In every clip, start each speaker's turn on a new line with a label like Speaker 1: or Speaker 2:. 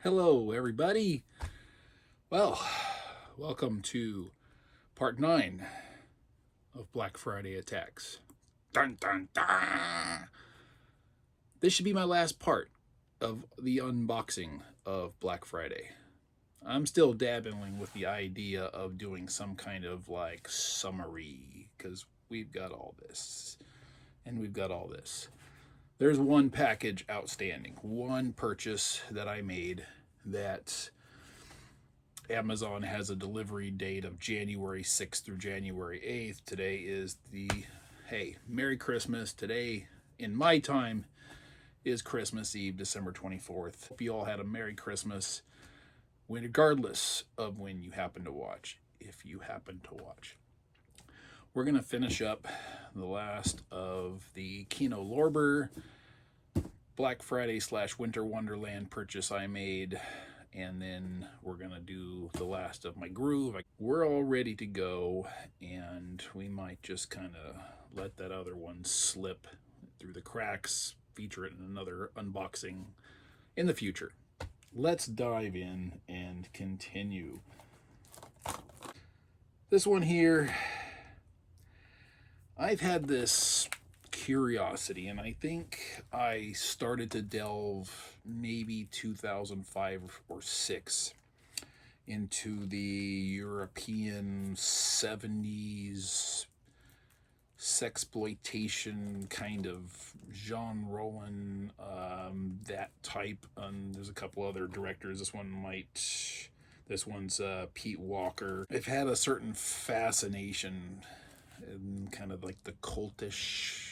Speaker 1: Hello, everybody. Well, welcome to part 9 of Black Friday attacks. Dun dun dun! This should be my last part of the unboxing of Black Friday. I'm still dabbling with the idea of doing some kind of like summary because we've got all this and we've got all this. There's one package outstanding, one purchase that I made that Amazon has a delivery date of January 6th through January 8th. Today is hey, Merry Christmas. Today, in my time, is Christmas Eve, December 24th. Hope you all had a Merry Christmas, regardless of when you happen to watch, if you happen to watch. We're going to finish up the last of the Kino Lorber Black Friday / Winter Wonderland purchase I made, and then we're gonna do the last of my groove. We're all ready to go, and we might just kind of let that other one slip through the cracks, feature it in another unboxing in the future. Let's dive in and continue. This one here, I've had this curiosity, and I think I started to delve maybe 2005 or 6 into the European 70s sexploitation kind of Jean Rollin, that type. There's a couple other directors. This one's Pete Walker. I've had a certain fascination and kind of like the cultish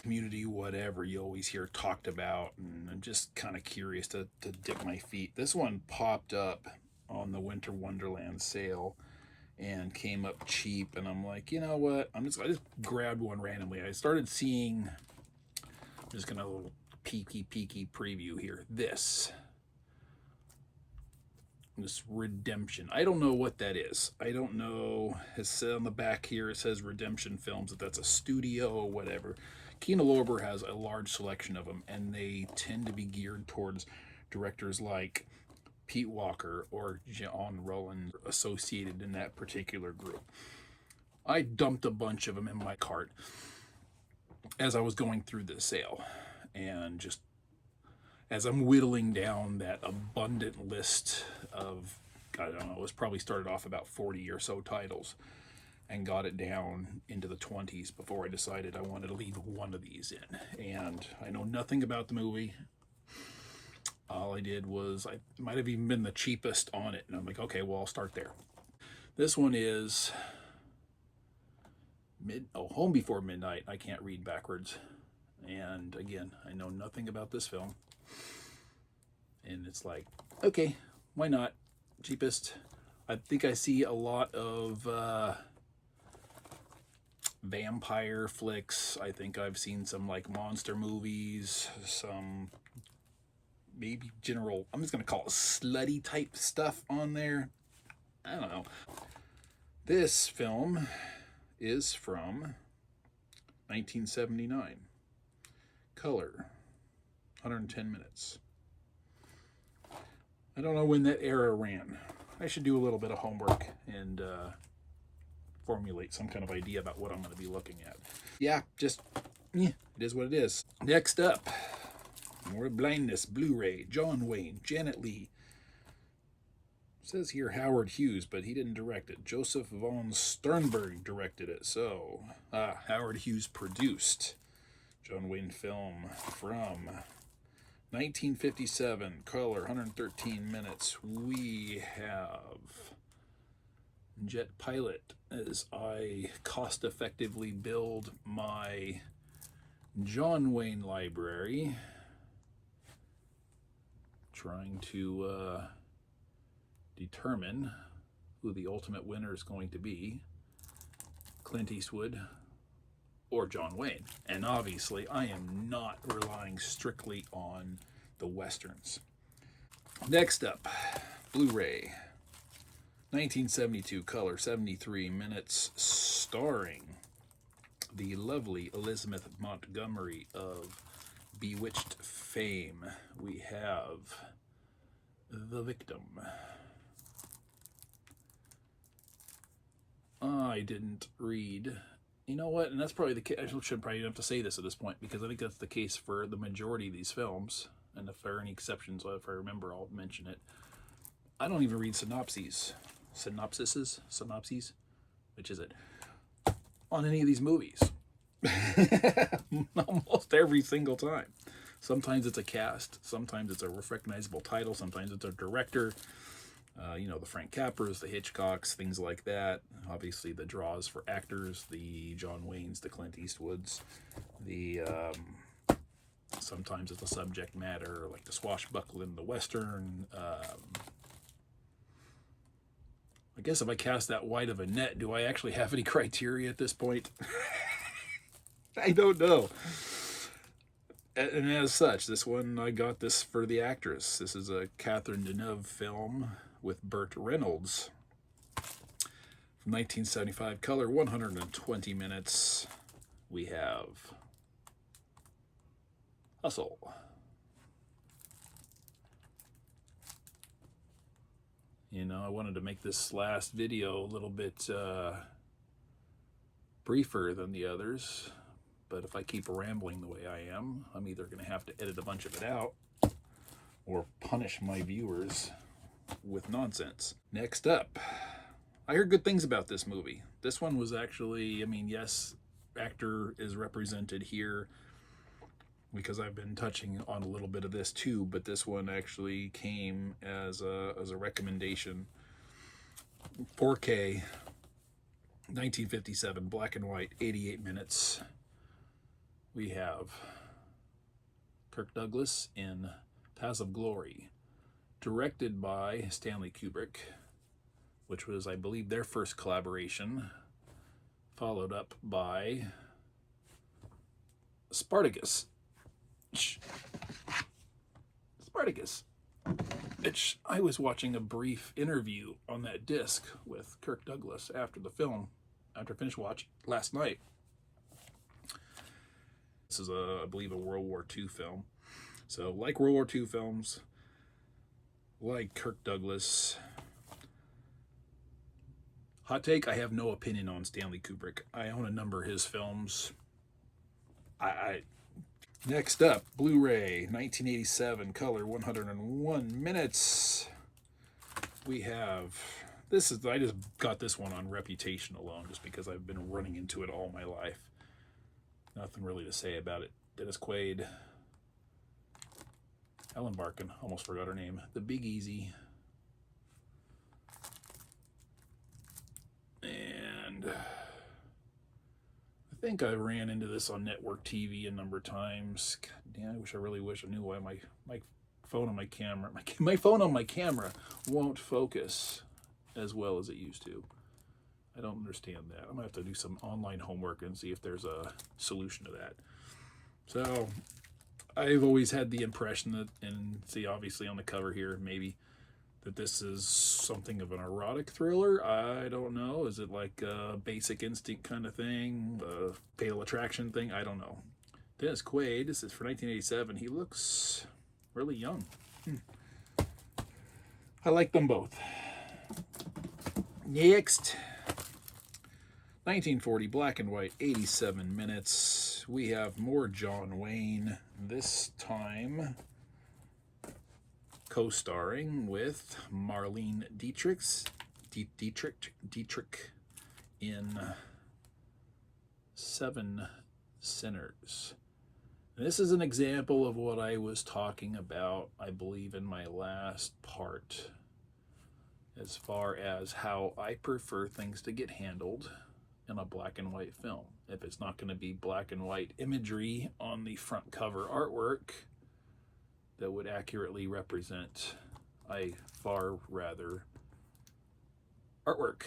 Speaker 1: community, whatever you always hear talked about, and I'm just kind of curious to dip my feet. This one popped up on the Winter Wonderland sale and came up cheap, and I'm like, you know what, I just grabbed one randomly. I started seeing, I'm just gonna little peeky preview here, this Redemption. I don't know what that is. I don't know. It says on the back here, it says Redemption Films, if that's a studio or whatever. Kino Lorber has a large selection of them, and they tend to be geared towards directors like Pete Walker or Jean Rollin, associated in that particular group. I dumped a bunch of them in my cart as I was going through the sale, and just as I'm whittling down that abundant list of, I don't know, it was probably started off about 40 or so titles, and got it down into the 20s before I decided I wanted to leave one of these in. And I know nothing about the movie. All I did was, I might have even been the cheapest on it, and I'm like, okay, well, I'll start there. This one is Home Before Midnight. I can't read backwards. And again, I know nothing about this film. And it's like, okay, why not? Cheapest. I think I see a lot of vampire flicks. I think I've seen some like monster movies, some maybe general, I'm just going to call it slutty type stuff on there. I don't know. This film is from 1979. Color, 110 minutes. I don't know when that era ran. I should do a little bit of homework and formulate some kind of idea about what I'm going to be looking at. Yeah, it is what it is. Next up, more Blindness Blu-ray. John Wayne, Janet Leigh. It says here Howard Hughes, but he didn't direct it. Joseph von Sternberg directed it. So, Howard Hughes produced John Wayne film from 1957, color, 113 minutes. We have Jet Pilot as I cost effectively build my John Wayne library, trying to determine who the ultimate winner is going to be, Clint Eastwood or John Wayne. And obviously I am not relying strictly on the Westerns. Next up, Blu-ray, 1972, color, 73 minutes, starring the lovely Elizabeth Montgomery of Bewitched fame. We have The Victim. I didn't read. You know what? And that's probably the case. I should probably have to say this at this point because I think that's the case for the majority of these films. And if there are any exceptions, if I remember, I'll mention it. I don't even read synopses. Synopses? Which is it? On any of these movies. Almost every single time. Sometimes it's a cast. Sometimes it's a recognizable title. Sometimes it's a director. The Frank Capras, the Hitchcocks, things like that. Obviously, the draws for actors, the John Waynes, the Clint Eastwoods, the sometimes it's a subject matter like the swashbuckling, the Western. I guess if I cast that wide of a net, do I actually have any criteria at this point? I don't know. And as such, this one, I got this for the actress. This is a Catherine Deneuve film with Burt Reynolds from 1975, color 120 minutes. We have Hustle. I wanted to make this last video a little bit briefer than the others, but if I keep rambling the way I am, I'm either going to have to edit a bunch of it out or punish my viewers with nonsense. Next up, I heard good things about this movie. This one was actually, yes, actor is represented here because I've been touching on a little bit of this too, but this one actually came as a recommendation. 4K, 1957, black and white, 88 minutes. We have Kirk Douglas in Paths of Glory, directed by Stanley Kubrick, which was, I believe, their first collaboration, followed up by Spartacus, which I was watching a brief interview on that disc with Kirk Douglas after the film, after I finished watching last night. This is, I believe, a World War II film. So, like World War II films, like Kirk Douglas. Hot take, I have no opinion on Stanley Kubrick. I own a number of his films. Next up, Blu-ray, 1987, color 101 minutes. We have, I just got this one on reputation alone, just because I've been running into it all my life. Nothing really to say about it. Dennis Quaid, Ellen Barkin, almost forgot her name, The Big Easy, and I think I ran into this on network TV a number of times. God damn, I really wish I knew why my phone on my camera, my phone on my camera won't focus as well as it used to. I don't understand that. I'm gonna have to do some online homework and see if there's a solution to that. So I've always had the impression that, and see obviously on the cover here, maybe, that this is something of an erotic thriller. I don't know. Is it like a Basic Instinct kind of thing? A Fatal Attraction thing? I don't know. Dennis Quaid, this is for 1987. He looks really young. I like them both. Next, 1940, black and white, 87 minutes. We have more John Wayne, this time co-starring with Marlene Dietrich in Seven Sinners. This is an example of what I was talking about, I believe, in my last part, as far as how I prefer things to get handled in a black and white film. If it's not going to be black and white imagery on the front cover artwork that would accurately represent, I far rather artwork,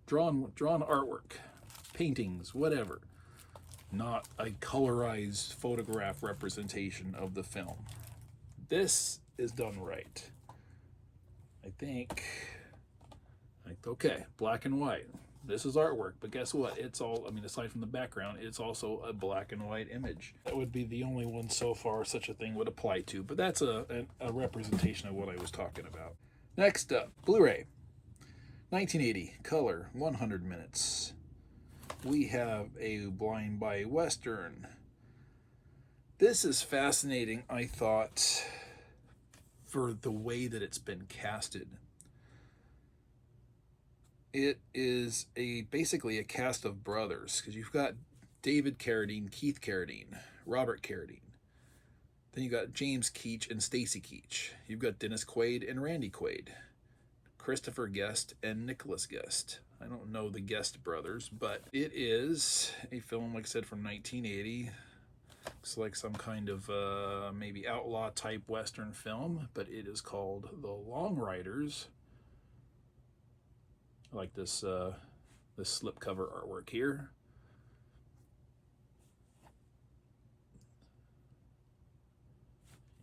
Speaker 1: drawn artwork, paintings, whatever, not a colorized photograph representation of the film. This is done right. I think, okay, black and white. this is artwork, but guess what? It's all, I mean, aside from the background, it's also a black and white image. That would be the only one so far such a thing would apply to, but that's a representation of what I was talking about. Next up, Blu-ray. 1980, color, 100 minutes. We have a blind buy Western. This is fascinating, I thought, for the way that it's been casted. It is basically a cast of brothers, because you've got David Carradine, Keith Carradine, Robert Carradine. Then you got James Keach and Stacy Keach. You've got Dennis Quaid and Randy Quaid, Christopher Guest and Nicholas Guest. I don't know the Guest brothers, but it is a film, like I said, from 1980. Looks like some kind of maybe outlaw type Western film, but it is called The Long Riders. I like this slipcover artwork here.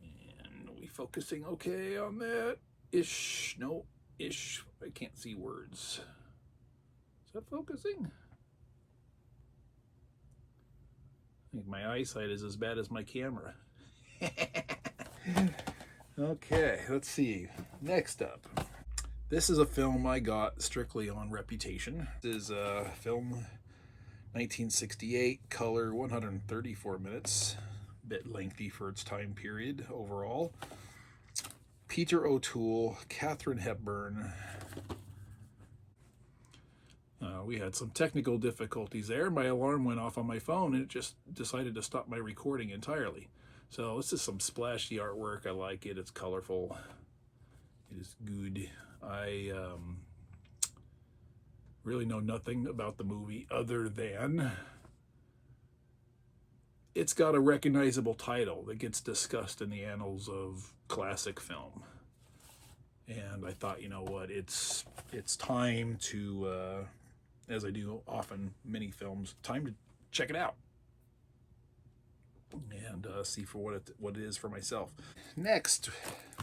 Speaker 1: And are we focusing okay on that? Ish. No, ish. I can't see words. Is that focusing? I think my eyesight is as bad as my camera. Okay, let's see. Next up. This is a film I got strictly on reputation. This is a film 1968, color 134 minutes. A bit lengthy for its time period overall. Peter O'Toole, Katharine Hepburn. We had some technical difficulties there. My alarm went off on my phone and it just decided to stop my recording entirely. So this is some splashy artwork. I like it. It's colorful. It is good. I really know nothing about the movie other than it's got a recognizable title that gets discussed in the annals of classic film. And I thought, you know what, it's time to, as I do often, many films, time to check it out and see for what it is for myself. Next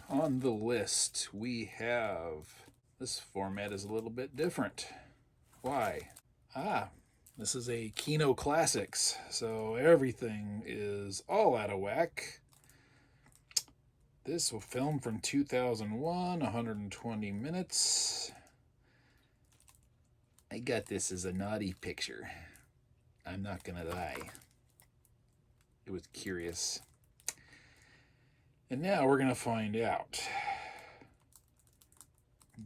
Speaker 1: on the list, we have, this format is a little bit different. Why? This is a Kino Classics, so everything is all out of whack. This was filmed from 2001, 120 minutes. I got this as a naughty picture. I'm not gonna lie. It was curious. And now we're gonna find out.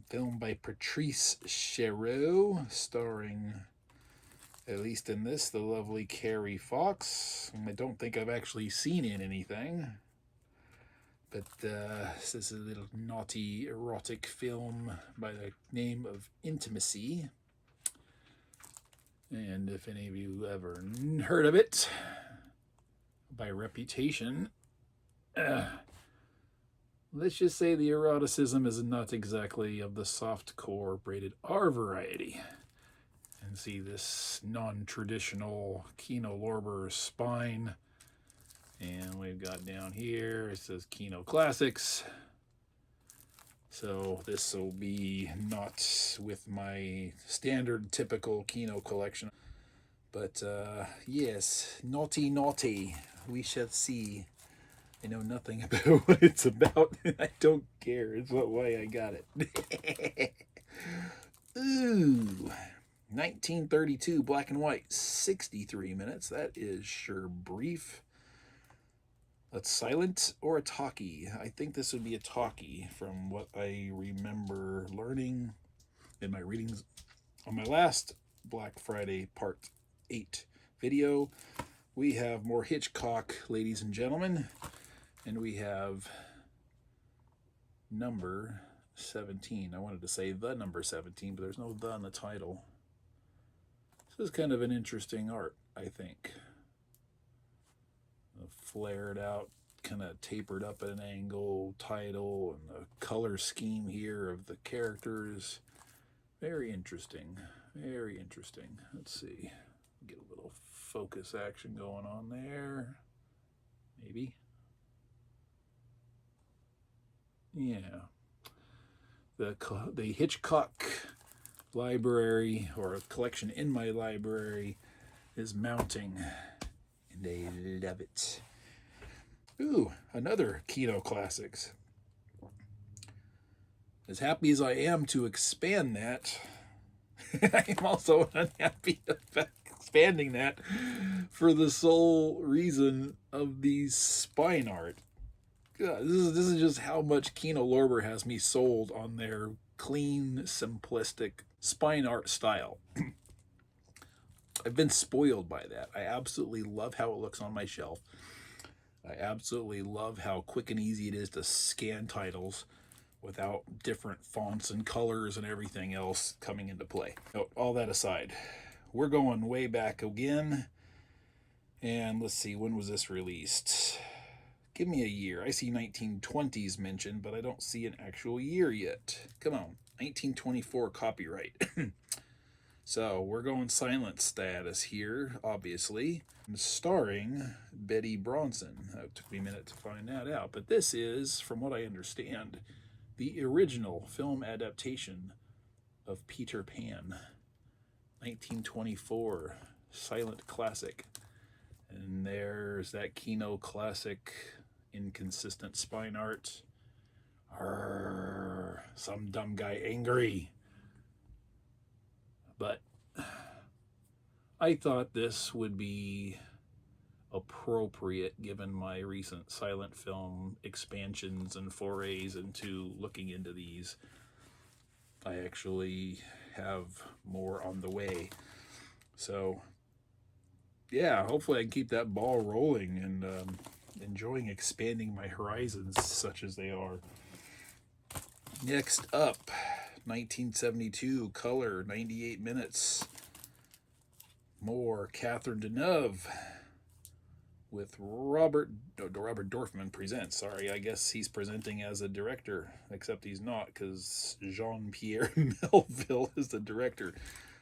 Speaker 1: Filmed by Patrice Chéreau, starring, at least in this, the lovely Carrie Fox, whom I don't think I've actually seen in anything. But this is a little naughty erotic film by the name of Intimacy. And if any of you ever heard of it, by reputation, let's just say the eroticism is not exactly of the soft-core rated R variety. And see this non-traditional Kino Lorber spine. And we've got down here, it says Kino Classics. So this will be not with my standard typical Kino collection. But yes, naughty, naughty. We shall see. I know nothing about what it's about. I don't care. It's not why I got it. Ooh. 1932, black and white, 63 minutes. That is sure brief. A silent or a talkie? I think this would be a talkie from what I remember learning in my readings on my last Black Friday Part 8 video. We have more Hitchcock, ladies and gentlemen, and we have number 17. I wanted to say the number 17, but there's no the in the title. This is kind of an interesting art, I think. A flared out, kind of tapered up at an angle title, and the color scheme here of the characters. Very interesting. Very interesting. Let's see. Get a little focus action going on there. Maybe. Yeah. The Hitchcock library, or a collection in my library, is mounting, and I love it. Ooh, another Kino Classics. As happy as I am to expand that, I'm also unhappy about expanding that for the sole reason of the spine art. God, this is just how much Kino Lorber has me sold on their clean, simplistic spine art style. I've been spoiled by that. I absolutely love how it looks on my shelf. I absolutely love how quick and easy it is to scan titles without different fonts and colors and everything else coming into play. All that aside, we're going way back again. And let's see, when was this released? Give me a year. I see 1920s mentioned, but I don't see an actual year yet. Come on, 1924 copyright. So we're going silent status here, obviously. Starring Betty Bronson. It took me a minute to find that out. But this is, from what I understand, the original film adaptation of Peter Pan. 1924, silent classic. And there's that Kino Classic inconsistent spine art. Arrgh, some dumb guy angry. But I thought this would be appropriate given my recent silent film expansions and forays into looking into these. I actually have more on the way. So yeah, hopefully I can keep that ball rolling and enjoying expanding my horizons such as they are. Next up, 1972, color, 98 minutes. More Catherine Deneuve with Robert Dorfman presents. Sorry, I guess he's presenting as a director, except he's not, because Jean-Pierre Melville is the director.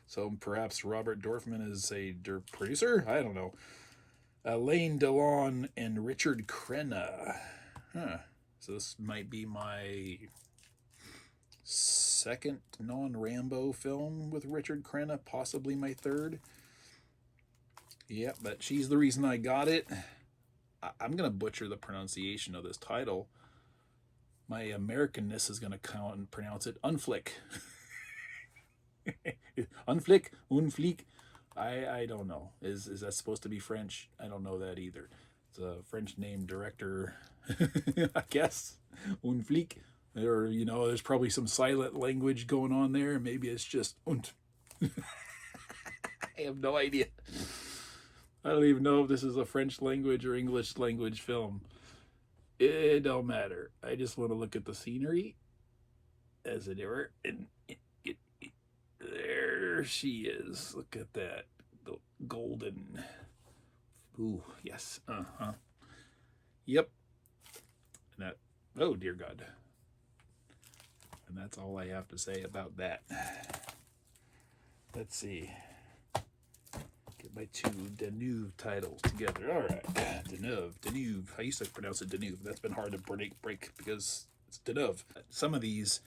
Speaker 1: So perhaps Robert Dorfman is a producer? I don't know. Alain Delon and Richard Crenna. Huh. So this might be my second non-Rambo film with Richard Crenna, possibly my third. Yeah, but she's the reason I got it. I'm going to butcher the pronunciation of this title. My Americanness is going to count and pronounce it Unflick. Unflick, Unflick. I don't know. Is that supposed to be French? I don't know that either. It's a French name director, I guess. Unflick. Or, you know, there's probably some silent language going on there. Maybe it's just und. I have no idea. I don't even know if this is a French language or English language film. It don't matter. I just want to look at the scenery, as it were, and there she is. Look at that. The golden. Ooh, yes. Uh-huh. Yep. And that, oh, dear God. And that's all I have to say about that. Let's see. Get my two Deneuve titles together. All right. Deneuve. I used to pronounce it Deneuve. That's been hard to break because it's Deneuve. Some of these,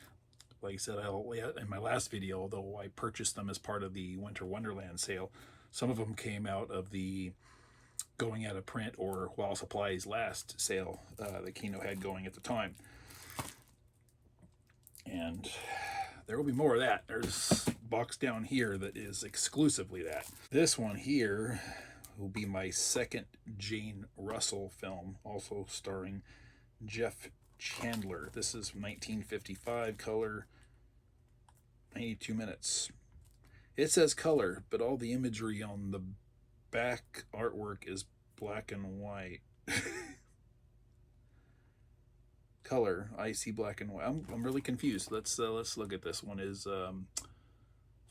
Speaker 1: like I said in my last video, although I purchased them as part of the Winter Wonderland sale, some of them came out of the going out of print or while supplies last sale that Kino had going at the time. And there will be more of that. There's a box down here that is exclusively that. This one here will be my second Jane Russell film, also starring Jeff Chandler. This is 1955, color, 92 minutes. It says color, but all the imagery on the back artwork is black and white. Color, I see black and white. I'm really confused. Let's look at this one. Is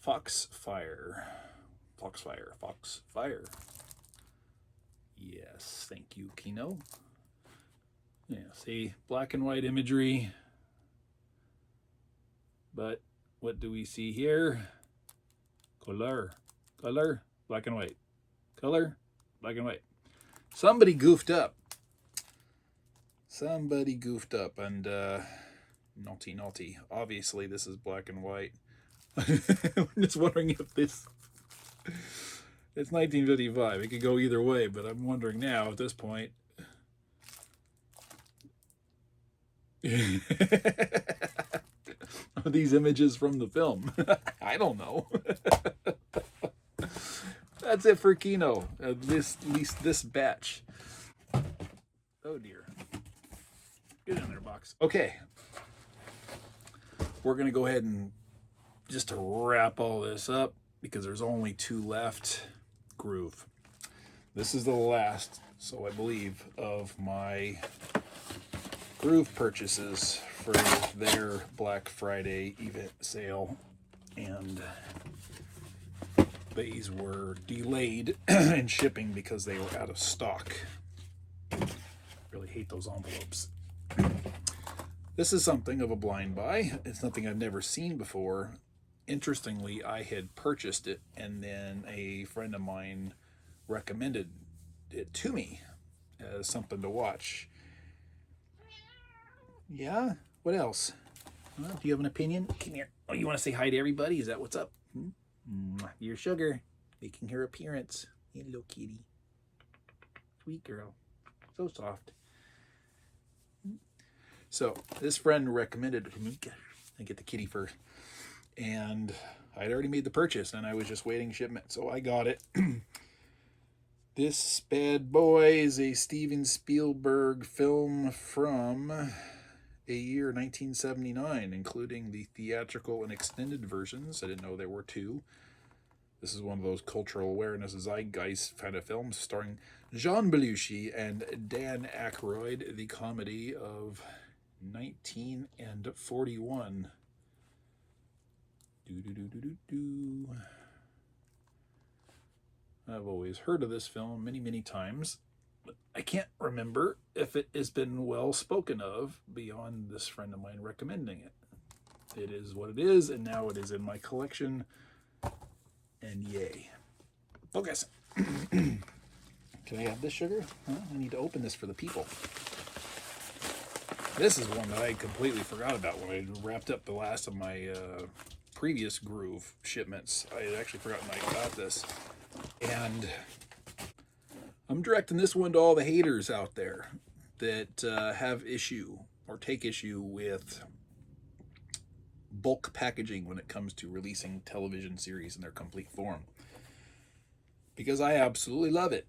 Speaker 1: Foxfire. Yes, thank you, Kino. Yeah, see, black and white imagery. But what do we see here? Color, black and white. Color, black and white. Somebody goofed up. And naughty. Obviously, this is black and white. I'm just wondering if this... It's 1955. It could go either way, but I'm wondering now at this point. Are these images from the film? I don't know. That's it for Kino. At least this batch. Oh dear. Get in there, box. Okay. We're going to go ahead and just to wrap all this up because there's only 2 left. Groove. This is the last, so I believe, of my Groove purchases for their Black Friday event sale, and these were delayed in shipping because they were out of stock. Really hate those envelopes. This is something of a blind buy. It's something I've never seen before. Interestingly, I had purchased it and then a friend of mine recommended it to me as something to watch. Yeah? What else? Well, do you have an opinion? Come here. Oh, you want to say hi to everybody? Is that what's up? Your Sugar making her appearance. Hello, kitty. Sweet girl. So soft. So, this friend recommended it to me. I get the kitty first. And I'd already made the purchase, and I was just waiting shipment, so I got it. This bad boy is a Steven Spielberg film from a year 1979, including the theatrical and extended versions. I didn't know there were 2. This is one of those cultural awareness zeitgeist kind of films starring Jean Belushi and Dan Aykroyd, the comedy of 1941. I've always heard of this film many times, but I can't remember if it has been well spoken of beyond this friend of mine recommending it. It is what it is, and now it is in my collection, and yay. Focus. Can I have this, Sugar? Huh? I need to open this for the people. This is one that I completely forgot about when I wrapped up the last of my previous Groove shipments. I had actually forgotten I got this. And I'm directing this one to all the haters out there that have issue or take issue with bulk packaging when it comes to releasing television series in their complete form. Because I absolutely love it.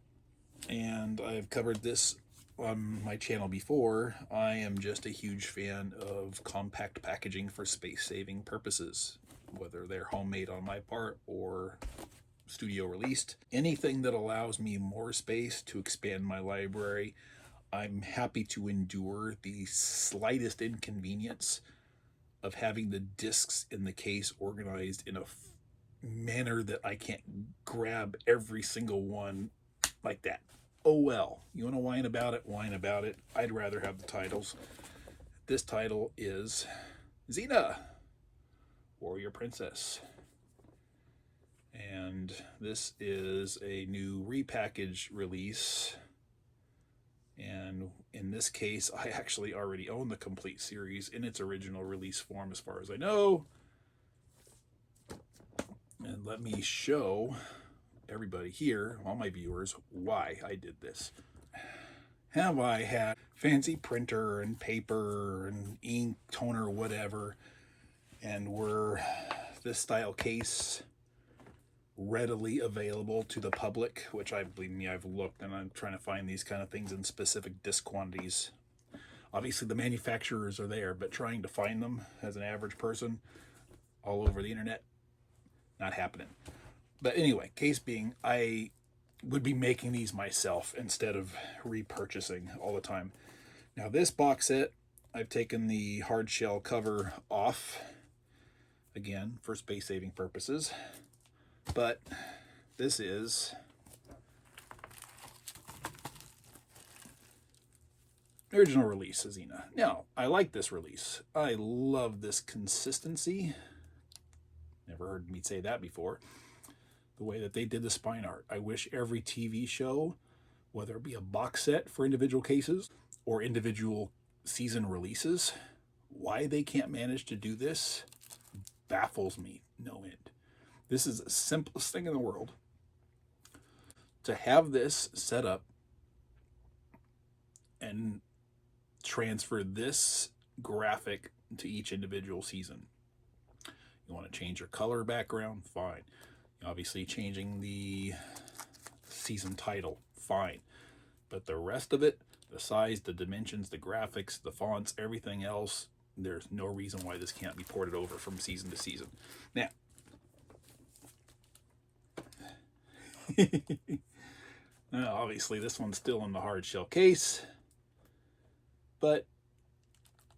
Speaker 1: And I've covered this on my channel before. I am just a huge fan of compact packaging for space-saving purposes, whether they're homemade on my part or studio released. Anything that allows me more space to expand my library, I'm happy to endure the slightest inconvenience of having the discs in the case organized in a manner that I can't grab every single one like that. Oh well, you want to whine about it, whine about it. I'd rather have the titles. This title is Xena, Warrior Princess. And this is a new repackaged release. And in this case, I actually already own the complete series in its original release form as far as I know. And let me show everybody here, all my viewers, why I did this. Have I had fancy printer and paper and ink, toner, whatever, and were this style case readily available to the public, which I believe me, I've looked, and I'm trying to find these kind of things in specific disc quantities. Obviously the manufacturers are there, but trying to find them as an average person all over the internet, not happening. But anyway, case being, I would be making these myself instead of repurchasing all the time. Now this box set, I've taken the hard shell cover off, again, for space saving purposes. But this is the original release of Xena. Now, I like this release. I love this consistency. Never heard me say that before. The way that they did the spine art. I wish every TV show, whether it be a box set for individual cases or individual season releases, why they can't manage to do this baffles me. no end. This is the simplest thing in the world. To have this set up and transfer this graphic to each individual season. You want to change your color background? Fine. Obviously, changing the season title? Fine. But the rest of it, the size, the dimensions, the graphics, the fonts, everything else, there's no reason why this can't be ported over from season to season. Now, now obviously this one's still in the hard shell case, but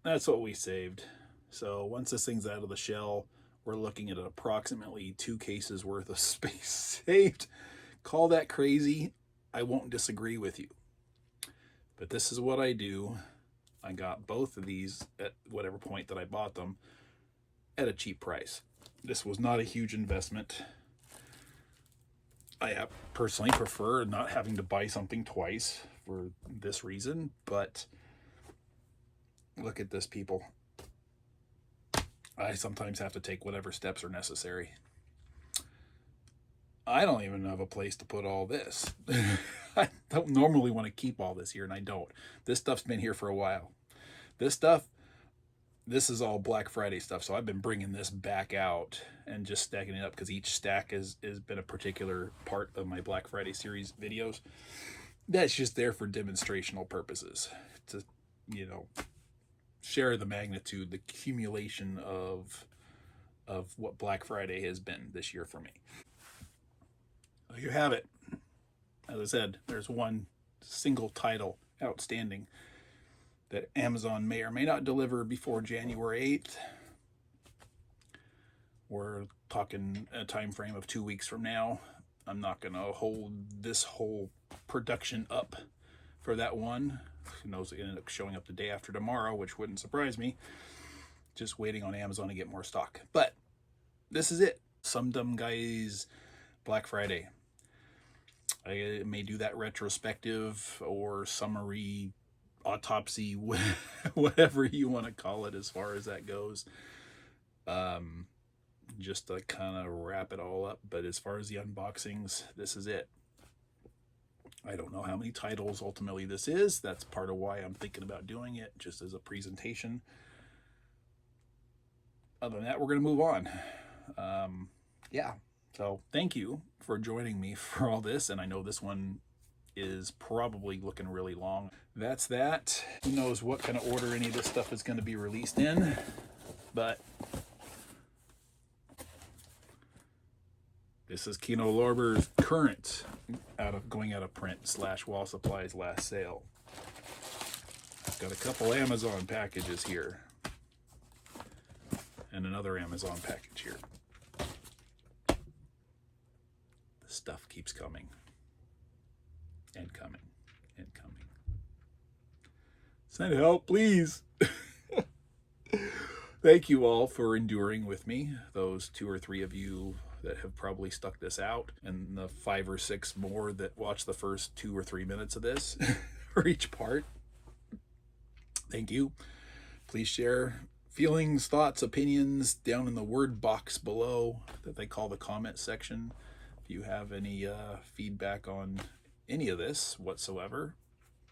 Speaker 1: that's what we saved. So once this thing's out of the shell, we're looking at approximately 2 cases worth of space saved. Call that crazy. I won't disagree with you. But this is what I do. I got both of these at whatever point that I bought them at a cheap price. This was not a huge investment. I personally prefer not having to buy something twice for this reason, but look at this, people. I sometimes have to take whatever steps are necessary. I don't even have a place to put all this. I don't normally want to keep all this here, and I don't. This stuff's been here for a while. This is all Black Friday stuff, so I've been bringing this back out and just stacking it up because each stack has been a particular part of my Black Friday series videos. That's just there for demonstrational purposes to, share the magnitude, the accumulation of what Black Friday has been this year for me. Well, you have it. As I said, there's one single title outstanding that Amazon may or may not deliver before January 8th. We're talking a time frame of 2 weeks from now. I'm not going to hold this whole production up for that one. Who knows, it ended up showing up the day after tomorrow, which wouldn't surprise me. Just waiting on Amazon to get more stock. But this is it. SumDumBuys Black Friday. I may do that retrospective or summary, autopsy, whatever you want to call it as far as that goes. Just to kind of wrap it all up. But as far as the unboxings, this is it. I don't know how many titles ultimately this is. That's part of why I'm thinking about doing it, just as a presentation. Other than that, we're going to move on. Yeah. So thank you for joining me for all this. And I know this one is probably looking really long. That's that. Who knows what kind of order any of this stuff is going to be released in. But this is Kino Lorber's current going out of print / Wall Supply's last sale. Got a couple Amazon packages here. And another Amazon package here. The stuff keeps coming. And coming. And coming. Send help, please. Thank you all for enduring with me. Those 2 or 3 of you that have probably stuck this out, and the 5 or 6 more that watch the first 2 or 3 minutes of this for each part. Thank you. Please share feelings, thoughts, opinions down in the word box below that they call the comment section. If you have any feedback on any of this whatsoever,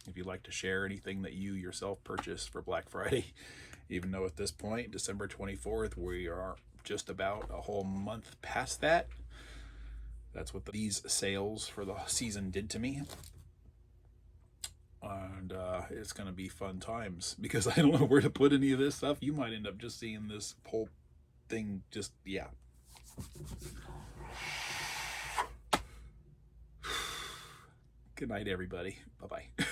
Speaker 1: if you'd like to share anything that you yourself purchased for Black Friday, even though at this point, December 24th, we are just about a whole month past that. That's what these sales for the season did to me. And it's going to be fun times because I don't know where to put any of this stuff. You might end up just seeing this whole thing just, yeah. Good night, everybody. Bye-bye.